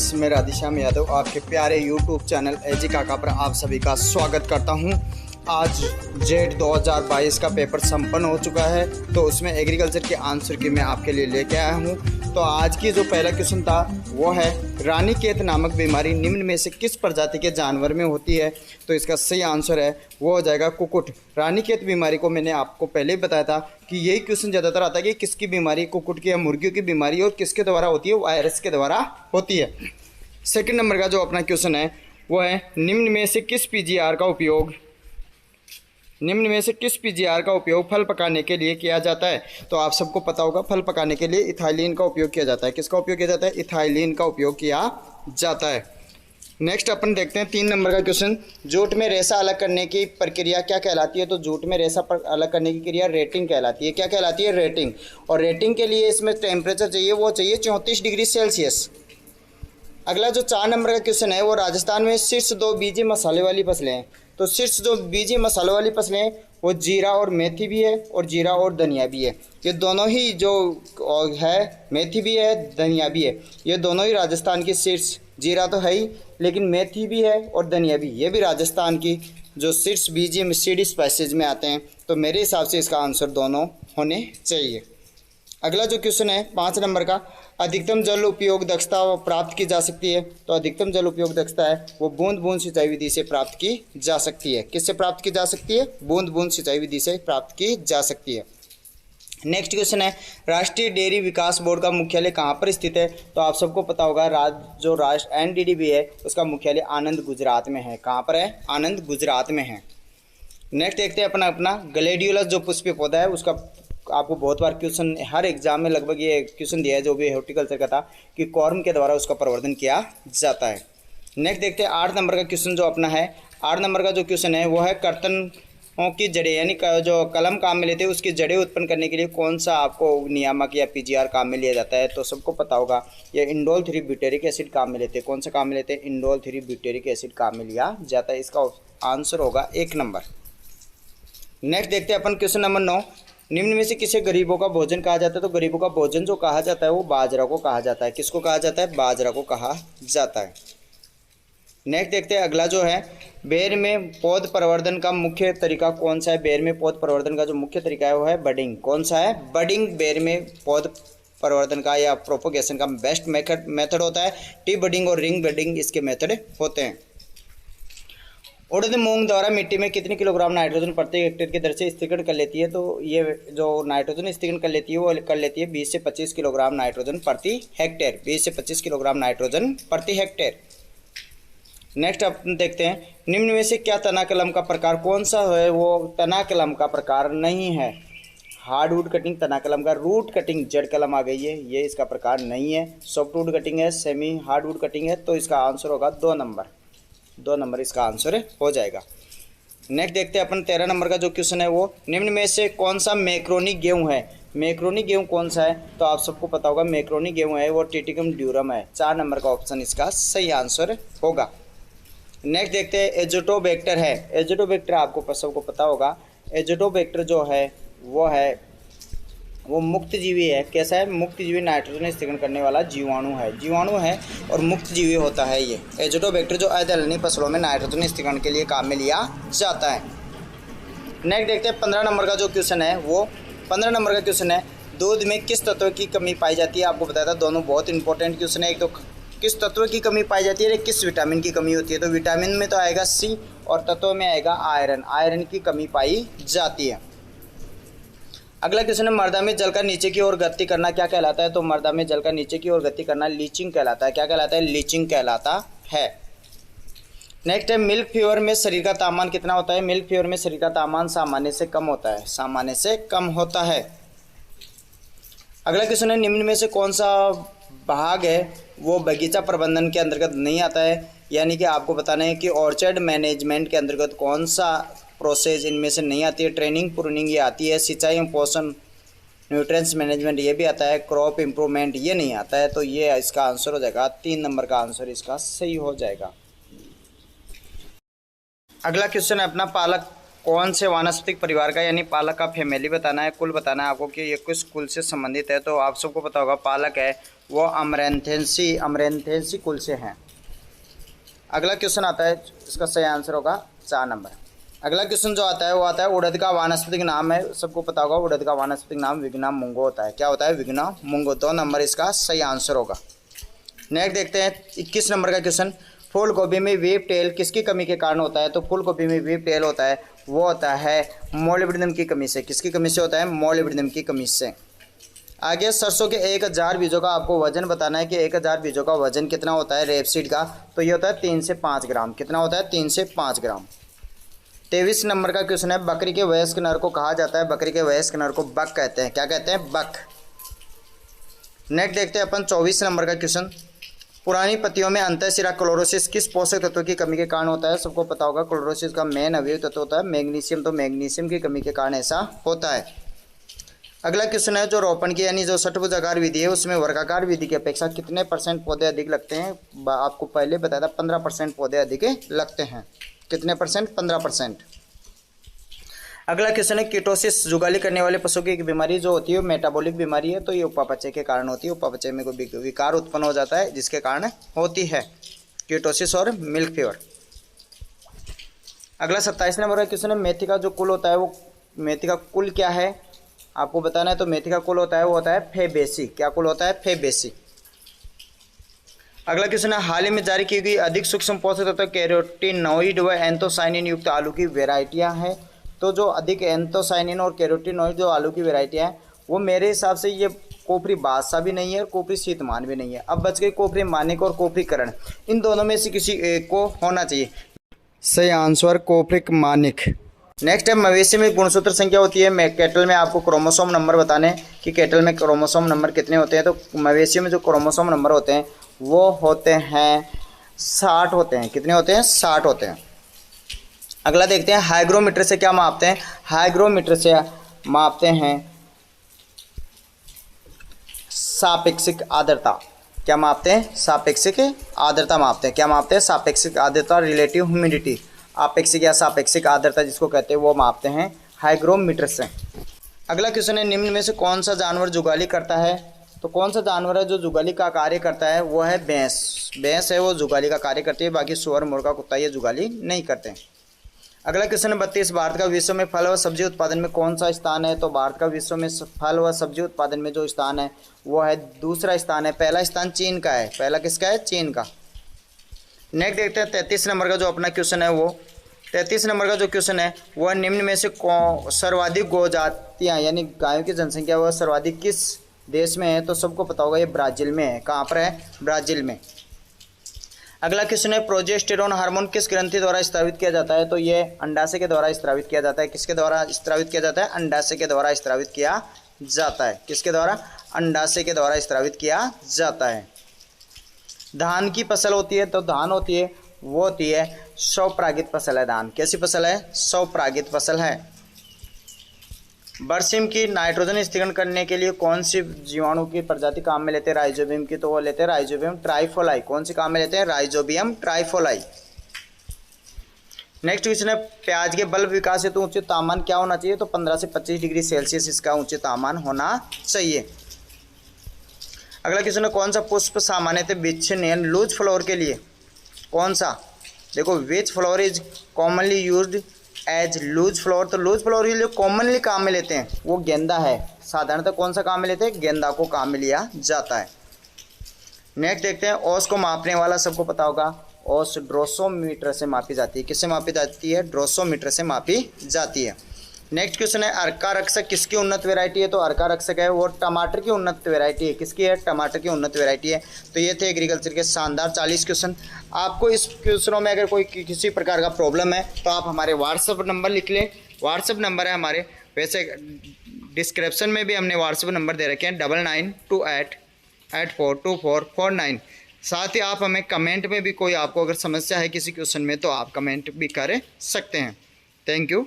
Friends, मैं राधेश्याम यादव आपके प्यारे यूट्यूब चैनल एजी काका पर आप सभी का स्वागत करता हूं। आज जेट 2022 का पेपर संपन्न हो चुका है, तो उसमें एग्रीकल्चर के आंसर की मैं आपके लिए लेके आया हूं। तो आज की जो पहला क्वेश्चन था वो है, रानीखेत नामक बीमारी निम्न में से किस प्रजाति के जानवर में होती है? तो इसका सही आंसर है वो हो जाएगा कुक्कुट। रानीखेत बीमारी को मैंने आपको पहले ही बताया था कि यही क्वेश्चन ज़्यादातर आता है कि किसकी बीमारी, कुक्कुट की या मुर्गियों की बीमारी, और किसके द्वारा होती है? वायरस के द्वारा होती है। सेकंड नंबर का जो अपना क्वेश्चन है वो है, निम्न में से किस पीजीआर का उपयोग फल पकाने के लिए किया जाता है? तो आप सबको पता होगा, फल पकाने के लिए इथाइलिन का उपयोग किया जाता है। किसका उपयोग किया जाता है? इथाइलिन का उपयोग किया जाता है। नेक्स्ट अपन देखते हैं 3 नंबर का क्वेश्चन, जूट में रेशा अलग करने की प्रक्रिया क्या कहलाती है? तो जूट में रेशा अलग करने की क्रिया रेटिंग कहलाती है। क्या कहलाती है? रेटिंग। और रेटिंग के लिए इसमें टेम्परेचर चाहिए, वो चाहिए 34 डिग्री सेल्सियस। अगला जो 4 नंबर का क्वेश्चन है वो, राजस्थान में शीर्ष 2 बीजी मसाले वाली फसलें हैं। तो शीर्ष जो बीजी मसालों वाली फसलें हैं वो जीरा और मेथी भी है, और जीरा और धनिया भी है। ये दोनों ही जो है, मेथी भी है, धनिया भी है, ये दोनों ही राजस्थान की शीर्ष, जीरा तो है ही लेकिन मेथी भी है और धनिया भी, ये भी राजस्थान की जो शीर्ष बीजी सीडी स्पाइसेज में आते हैं। तो मेरे हिसाब से इसका आंसर दोनों होने चाहिए। अगला जो क्वेश्चन है 5 नंबर का, अधिकतम जल उपयोग दक्षता प्राप्त की जा सकती है? तो अधिकतम जल उपयोग दक्षता है वो बूंद बूंद सिंचाई विधि से प्राप्त की जा सकती है। किससे प्राप्त की जा सकती है? बूंद बूंद सिंचाई विधि से प्राप्त की जा सकती है। नेक्स्ट क्वेश्चन है, राष्ट्रीय डेयरी विकास बोर्ड का मुख्यालय कहाँ पर स्थित है? तो आप सबको पता होगा, जो राष्ट्र एनडीडीबी है उसका मुख्यालय आनंद गुजरात में है। कहाँ पर है? आनंद गुजरात में है। नेक्स्ट देखते हैं अपना ग्लेडियोलस जो पुष्पीय पौधा है उसका, आपको बहुत बार क्वेश्चन हर एग्जाम में लगभग ये क्वेश्चन दिया है जो भी हॉर्टिकल्चर का था, कि कॉर्म के द्वारा उसका प्रवर्धन किया जाता है। नेक्स्ट देखते हैं 8 नंबर का क्वेश्चन जो अपना है। 8 नंबर का जो क्वेश्चन है वो है, कर्तनों की जड़ें, यानी जो कलम काम में लेते हैं उसकी जड़ें उत्पन्न करने के लिए कौन सा आपको नियामक या पीजीआर काम में लिया जाता है? तो सबको पता होगा, ये इंडोल 3 ब्यूटेरिक एसिड काम में लेते हैं। कौन सा काम में लेते हैं? इंडोल 3 ब्यूटेरिक एसिड काम में लिया जाता है। इसका आंसर होगा 1 नंबर। नेक्स्ट देखते हैं अपन क्वेश्चन नंबर 9, निम्न में से किसे गरीबों का भोजन कहा जाता है? तो गरीबों का भोजन जो कहा जाता है वो बाजरा को कहा जाता है। किसको कहा जाता है? बाजरा को कहा जाता है। नेक्स्ट देखते हैं अगला जो है, बेर में पौध प्रवर्धन का मुख्य तरीका कौन सा है? बेर में पौध प्रवर्धन का जो मुख्य तरीका है वो है बडिंग। कौन सा है? बडिंग बेर में पौध प्रवर्धन का या प्रोपोगेशन का बेस्ट मेथड होता है। टी बडिंग और रिंग बडिंग इसके मेथड होते हैं। उड़द मूंग द्वारा मिट्टी में कितने किलोग्राम नाइट्रोजन प्रति हेक्टेयर की दर से स्थिरीकरण कर लेती है? तो ये जो नाइट्रोजन स्थिरीकरण कर लेती है वो कर लेती है 20 से 25 किलोग्राम नाइट्रोजन प्रति हेक्टेयर। 20 से 25 किलोग्राम नाइट्रोजन प्रति हेक्टेयर। नेक्स्ट अपन देखते हैं, निम्न में से क्या तना कलम का प्रकार कौन सा है? वो तना कलम का प्रकार नहीं है। हार्डवुड कटिंग तना कलम का, रूट कटिंग जड़ कलम आ गई है, ये इसका प्रकार नहीं है। सॉफ्टवुड कटिंग है, सेमी हार्डवुड कटिंग है। तो इसका आंसर होगा 2 नंबर। 2 नंबर इसका आंसर हो जाएगा। नेक्स्ट देखते हैं अपन 13 नंबर का जो क्वेश्चन है वो, निम्न में से कौन सा मैक्रोनी गेहूं है? मैक्रोनी गेहूं कौन सा है? तो आप सबको पता होगा, मैक्रोनी गेहूं है वो टिटिकम ड्यूरम है। 4 नंबर का ऑप्शन इसका सही आंसर होगा। नेक्स्ट देखते हैं, एजोटोबैक्टर है। एजोटोबैक्टर आपको सबको पता होगा, एजोटोबैक्टर जो है वो मुक्त जीवी है। कैसा है? मुक्त जीवी नाइट्रोजन स्थिरीकरण करने वाला जीवाणु है और मुक्त जीवी होता है ये एजोटोबैक्टर, जो अदलनी फसलों में नाइट्रोजन स्थिरीकरण के लिए काम में लिया जाता है। नेक्स्ट देखते हैं 15 नंबर का जो क्वेश्चन है वो, 15 नंबर का क्वेश्चन है, दूध में किस तत्व की कमी पाई जाती है? आपको बताया था, दोनों बहुत इंपॉर्टेंट क्वेश्चन है। एक तो किस तत्व की कमी पाई जाती है, किस विटामिन की कमी होती है? तो विटामिन में तो आएगा सी, और तत्व में आएगा आयरन। आयरन की कमी पाई जाती है। अगला क्वेश्चन है, मृदा में जल का नीचे की ओर गति करना क्या कहलाता है? तो मृदा में जल का नीचे की ओर गति करना लीचिंग कहलाता है। क्या कहलाता है? लीचिंग कहलाता है। नेक्स्ट है, मिल्क फीवर में शरीर का तापमान कितना होता है? मिल्क फीवर में शरीर का तापमान सामान्य से कम होता है। सामान्य से कम होता है। अगला क्वेश्चन है, निम्न में से कौन सा भाग है वो बगीचा प्रबंधन के अंतर्गत नहीं आता है? यानी कि आपको बताना है कि ऑर्चर्ड मैनेजमेंट के अंतर्गत कौन सा प्रोसेस इनमें से नहीं आती है? ट्रेनिंग प्रूनिंग ये आती है। सिंचाई एवं पोषण न्यूट्रिएंट्स मैनेजमेंट ये भी आता है। क्रॉप इम्प्रूवमेंट ये नहीं आता है। तो ये इसका आंसर हो जाएगा 3 नंबर का आंसर इसका सही हो जाएगा। अगला क्वेश्चन है अपना, पालक कौन से वानस्पतिक परिवार का, यानी पालक का फैमिली बताना है, कुल बताना है आपको कि ये किस कुल से संबंधित है। तो आप सबको पता होगा पालक है वो अमरेंथेंसी कुल से हैं। अगला क्वेश्चन आता है, इसका सही आंसर होगा 4 नंबर। अगला क्वेश्चन जो आता है वो आता है उड़द का वानस्पतिक नाम है, सबको पता होगा उड़द का वानस्पतिक नाम विग्ना मुंगो होता है। क्या होता है? विग्ना मुंगो। 2 नंबर इसका सही आंसर होगा। नेक्स्ट देखते हैं 21 नंबर का क्वेश्चन, फूल गोभी में वीप टेल किसकी कमी के कारण होता है? तो फूल गोभी में वीप टेल होता है वो होता है मोलिब्डेनम की कमी से। किसकी कमी से होता है? मोलिब्डेनम की कमी से। आगे सरसों के 1000 बीजों का आपको वजन बताना है कि 1000 बीजों का वजन कितना होता है रेपसीड का? तो ये होता है 3 से 5 ग्राम। कितना होता है? 3 से 5 ग्राम। 23 नंबर का क्वेश्चन है, बकरी के वयस्क नर को कहा जाता है? बकरी के वयस्क नर को बक कहते हैं। क्या कहते हैं? बक। नेक्स्ट देखते हैं अपन 24 नंबर का क्वेश्चन, पुरानी पत्तियों में अंतःशिरा क्लोरोसिस किस पोषक तत्व की कमी के कारण होता है? सबको पता होगा क्लोरोसिस का मेन अवयव तत्व होता है मैग्नीशियम, तो मैग्नीशियम की कमी के कारण ऐसा होता है। अगला क्वेश्चन है, जो रोपण की यानी जो षटभुजाकार विधि है उसमें वर्गाकार विधि की अपेक्षा कितने % पौधे अधिक लगते हैं? आपको पहले बताया था 15% पौधे अधिक लगते हैं। कितने %? 15%। अगला क्वेश्चन है, कीटोसिस जुगाली करने वाले पशु की बीमारी जो होती है वो मेटाबॉलिक बीमारी है, तो ये उपापचय के कारण होती है। उपापचय में कोई विकार उत्पन्न हो जाता है जिसके कारण होती है कीटोसिस और मिल्क फीवर। अगला 27 नंबर का क्वेश्चन है, मेथी का जो कुल होता है वो मेथी का कुल क्या है आपको बताना है? तो मेथी का कुल होता है वो होता है फेबेसी। क्या कुल होता है? फेबेसी। अगला क्वेश्चन है, हाल ही में जारी की गई अधिक सूक्ष्म पोषक तत्व कैरोटीनॉइड व एंथोसाइनिन युक्त आलू की वेराइटियां हैं। तो जो अधिक एंथोसाइनिन और कैरोटीनॉइड जो आलू की वेराइटियां हैं वो मेरे हिसाब से ये कोपरी बादशाह भी नहीं है और कोपरी शीतमान भी नहीं है। अब बच गई कोपरी मानिक और कोपरी करण, इन दोनों में से किसी एक को होना चाहिए। सही आंसर कोपरिक मानिक। नेक्स्ट है, मवेशी में गुणसूत्र संख्या होती है। कैटल में आपको क्रोमोसोम नंबर बताने कि कैटल में क्रोमोसोम नंबर कितने होते हैं। तो मवेशी में जो क्रोमोसोम नंबर होते हैं वो होते हैं 60 होते हैं। कितने होते हैं? 60 होते हैं। अगला देखते हैं, हाइग्रोमीटर से क्या मापते हैं? हाइग्रोमीटर से मापते हैं सापेक्षिक आर्द्रता। क्या मापते हैं? सापेक्षिक आर्द्रता मापते हैं। क्या मापते हैं? सापेक्षिक आर्द्रता, रिलेटिव ह्यूमिडिटी। आपेक्षिक या सापेक्षिक आर्द्रता जिसको कहते हैं वो मापते हैं हाइग्रोमीटर से। अगला क्वेश्चन है, निम्न में से कौन सा जानवर जुगाली करता है? तो कौन सा जानवर है जो जुगाली का कार्य करता है? वो है भैंस। भैंस है वो जुगाली का कार्य करती है, बाकी सुअर, मुर्गा, कुत्ता ये जुगाली नहीं करते। अगला क्वेश्चन है 32, भारत का विश्व में फल व सब्जी उत्पादन में कौन सा स्थान है? तो भारत का विश्व में फल व सब्जी उत्पादन में जो स्थान है वो है दूसरा स्थान है। पहला स्थान चीन का है। पहला किसका है? चीन का। नेक्स्ट देखते हैं 33 नंबर का जो अपना क्वेश्चन है वो 33 नंबर का जो क्वेश्चन है वह निम्न में से सर्वाधिक गौ जातियाँ यानी गायों की जनसंख्या वह सर्वाधिक किस देश में है? तो सबको पता होगा ये ब्राज़ील में है। कहाँ पर है? ब्राज़ील में। अगला क्वेश्चन है, प्रोजेस्टेरोन हार्मोन किस ग्रंथि द्वारा स्रावित किया जाता है? तो ये अंडाशय के द्वारा स्रावित किया जाता है। किसके द्वारा स्रावित किया जाता है? अंडाशय के द्वारा स्रावित किया जाता है। किसके द्वारा? अंडाशय के द्वारा स्रावित किया जाता है। धान की फसल होती है, तो धान होती है वो होती है स्वपरागित फसल है। धान कैसी फसल है? स्वपरागित फसल है। बरसीम की नाइट्रोजन स्थिरीकरण करने के लिए कौन सी जीवाणु की प्रजाति काम में लेते हैं? राइजोबियम की, तो वो लेते हैं राइजोबियम ट्राइफोलाई। कौन सी काम में लेते हैं? Rhizobium trifolii. नेक्स्ट क्वेश्चन है, प्याज के बल्ब विकास हेतु उच्च तापमान क्या होना चाहिए? तो 15 से 25 डिग्री सेल्सियस इसका उच्च तापमान होना चाहिए। अगला क्वेश्चन है, कौन सा पुष्प सामान्यतः विच्छिन्न लूज फ्लावर के लिए? कौन सा? देखो, which flower is commonly used as loose flower. तो लूज फ्लावर के लिए कॉमनली काम में लेते हैं वो गेंदा है। साधारणतः कौन सा काम में लेते हैं? गेंदा को काम में लिया जाता है। नेक्स्ट देखते हैं, औस को मापने वाला सबको पता होगा औस ड्रोसोमीटर से मापी जाती है। किससे मापी जाती है? ड्रोसोमीटर से मापी जाती है। नेक्स्ट क्वेश्चन है, अर्का रक्षक किसकी उन्नत वैरायटी है? तो अर्का रक्षक है वो टमाटर की उन्नत वैरायटी है। किसकी है? टमाटर की उन्नत वैरायटी है। तो ये थे एग्रीकल्चर के शानदार 40 क्वेश्चन। आपको इस क्वेश्चनों में अगर कोई किसी प्रकार का प्रॉब्लम है तो आप हमारे व्हाट्सएप नंबर लिख लें। व्हाट्सएप नंबर है हमारे, वैसे डिस्क्रिप्शन में भी हमने व्हाट्सएप नंबर दे रखे हैं 9928842449। साथ ही आप हमें कमेंट में भी कोई आपको अगर समस्या है किसी क्वेश्चन में तो आप कमेंट भी कर सकते हैं। Thank you.